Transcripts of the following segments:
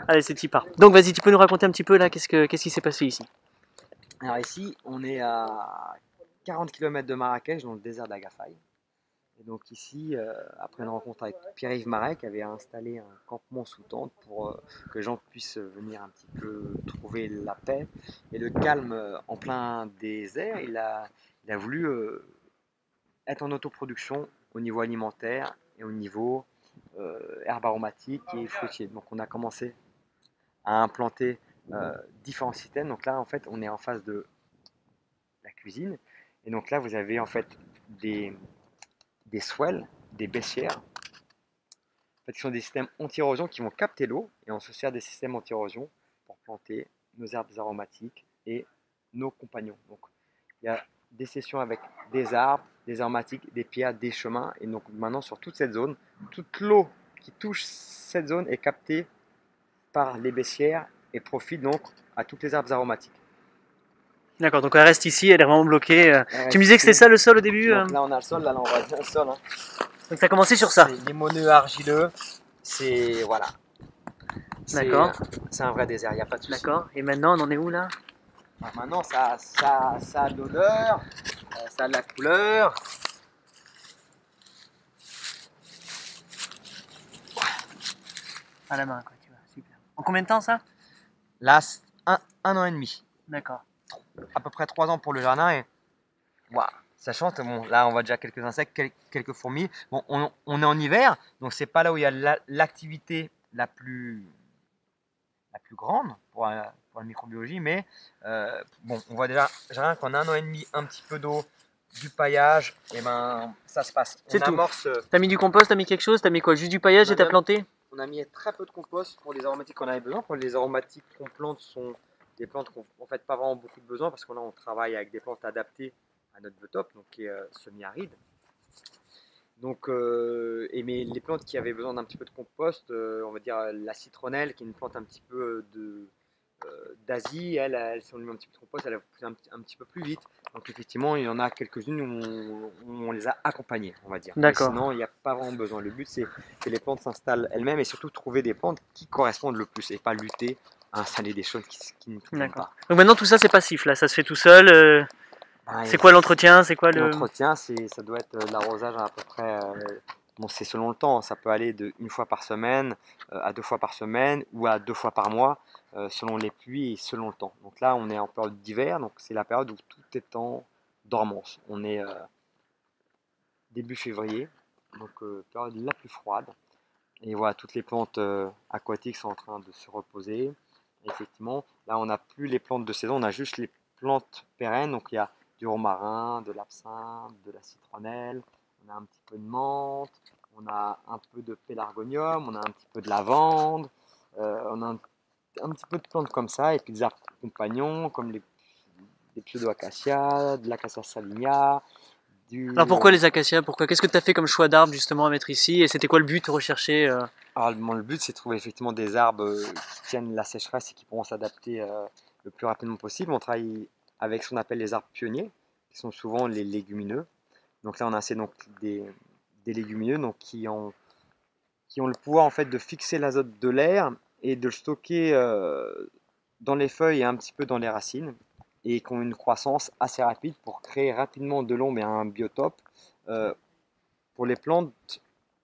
Allez, c'est y part. Donc vas-y, tu peux nous raconter un petit peu là, qu'est-ce qui s'est passé ici? Alors ici, on est à 40 km de Marrakech, dans le désert d'Agafay. Et donc ici, après une rencontre avec Pierre-Yves Marais, qui avait installé un campement sous tente pour que les gens puissent venir un petit peu trouver la paix et le calme en plein désert, il a voulu être en autoproduction au niveau alimentaire et au niveau herbes aromatiques et fruitiers. Donc on a commencé à implanter différents systèmes. Donc là, en fait, on est en phase de la cuisine. Et donc là, vous avez en fait des swells, des baissières, en fait, qui sont des systèmes anti-érosion qui vont capter l'eau. Et on se sert des systèmes anti-érosion pour planter nos herbes aromatiques et nos compagnons. Donc il y a des sessions avec des arbres, des aromatiques, des pierres, des chemins. Et donc maintenant, sur toute cette zone, toute l'eau qui touche cette zone est captée par les baissières et profite donc à toutes les herbes aromatiques. D'accord, donc elle reste ici, elle est vraiment bloquée. Tu me disais que Ici. c'était ça le sol au début? Donc là on a le sol, là on voit bien le sol. Hein. Donc ça a commencé sur ça. C'est limoneux, argileux, c'est voilà. D'accord. C'est un vrai désert, il n'y a pas de souci. D'accord, et maintenant on en est où là? Alors maintenant ça a de l'odeur, ça a de la couleur. À la main, quoi, tu vois, super. En combien de temps ça? Là, un an et demi. D'accord. À peu près 3 ans pour le jardin et waouh, ça chante. Bon, là on voit déjà quelques insectes, quelques fourmis. Bon, on est en hiver, donc c'est pas là où il y a l'activité la plus grande pour la microbiologie, mais bon, on voit déjà rien qu'en un an et demi, un petit peu d'eau, du paillage, et ben ça se passe. C'est tout. Amorce. T'as mis du compost, t'as mis quelque chose? T'as mis quoi? Juste du paillage et t'as planté? On a mis très peu de compost pour les aromatiques qu'on avait besoin. Pour les aromatiques qu'on plante sont des plantes qu'on en fait pas vraiment beaucoup de besoin parce qu'on travaille avec des plantes adaptées à notre biotope, donc qui est semi-aride. Donc, mais les plantes qui avaient besoin d'un petit peu de compost, on va dire la citronnelle, qui est une plante un petit peu d'Asie, elle si on lui met un petit peu de compost, elle va pousser un petit peu plus vite. Donc effectivement, il y en a quelques-unes où on les a accompagnées, on va dire. D'accord. Sinon, il n'y a pas vraiment besoin. Le but, c'est que les plantes s'installent elles-mêmes et surtout trouver des plantes qui correspondent le plus et pas lutter à installer des choses qui ne conviennent pas. Donc maintenant tout ça c'est passif, là, ça se fait tout seul. C'est quoi l'entretien? C'est quoi le... L'entretien, ça doit être de l'arrosage à peu près. Bon, c'est selon le temps, ça peut aller de 1 fois par semaine à 2 fois par semaine ou à 2 fois par mois, selon les pluies et selon le temps. Donc là, on est en période d'hiver, donc c'est la période où tout est en dormance. On est début février, donc période la plus froide. Et voilà, toutes les plantes aquatiques sont en train de se reposer. Et effectivement, là, on n'a plus les plantes de saison, on a juste les plantes pérennes. Donc il y a du romarin, de l'absinthe, de la citronnelle, on a un petit peu de menthe, on a un peu de pélargonium, on a un petit peu de lavande, on a un petit peu de plantes comme ça, et puis des arbres compagnons comme les pseudo-acacias, de l'acacia saligna. Alors pourquoi les acacias? Pourquoi? Qu'est-ce que tu as fait comme choix d'arbres justement à mettre ici? Et c'était quoi le but recherché? Alors, le but, c'est de trouver effectivement des arbres qui tiennent la sécheresse et qui pourront s'adapter le plus rapidement possible. On travaille avec ce qu'on appelle les arbres pionniers, qui sont souvent les légumineux. Donc là, on a assez donc, des légumineux donc, qui ont le pouvoir en fait de fixer l'azote de l'air et de le stocker dans les feuilles et un petit peu dans les racines, et qui ont une croissance assez rapide pour créer rapidement de l'ombre et un biotope pour les plantes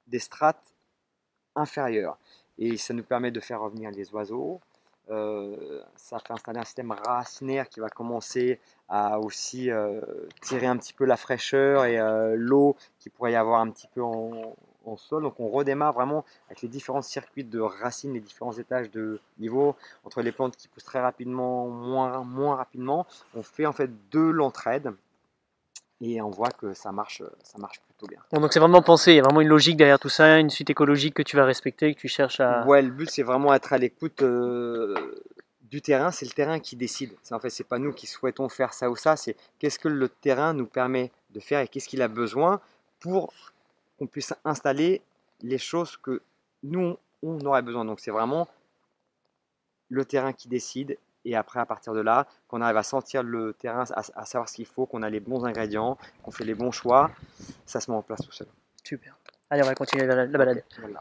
des strates inférieures. Et ça nous permet de faire revenir les oiseaux. Ça fait installer un système racinaire qui va commencer à aussi tirer un petit peu la fraîcheur et l'eau qui pourrait y avoir un petit peu en sol. Donc on redémarre vraiment avec les différents circuits de racines, les différents étages de niveau entre les plantes qui poussent très rapidement, moins rapidement. On fait en fait de l'entraide et on voit que ça marche plutôt bien. Bon, donc c'est vraiment pensé, il y a vraiment une logique derrière tout ça, une suite écologique que tu vas respecter, que tu cherches à... Ouais, le but c'est vraiment être à l'écoute du terrain, c'est le terrain qui décide. En fait, c'est pas nous qui souhaitons faire ça ou ça, c'est qu'est-ce que le terrain nous permet de faire et qu'est-ce qu'il a besoin pour qu'on puisse installer les choses que nous on aurait besoin. Donc c'est vraiment le terrain qui décide, et après à partir de là, qu'on arrive à sentir le terrain, à savoir ce qu'il faut, qu'on a les bons ingrédients, qu'on fait les bons choix, ça se met en place tout seul. Super. Allez, on va continuer la balade. Voilà.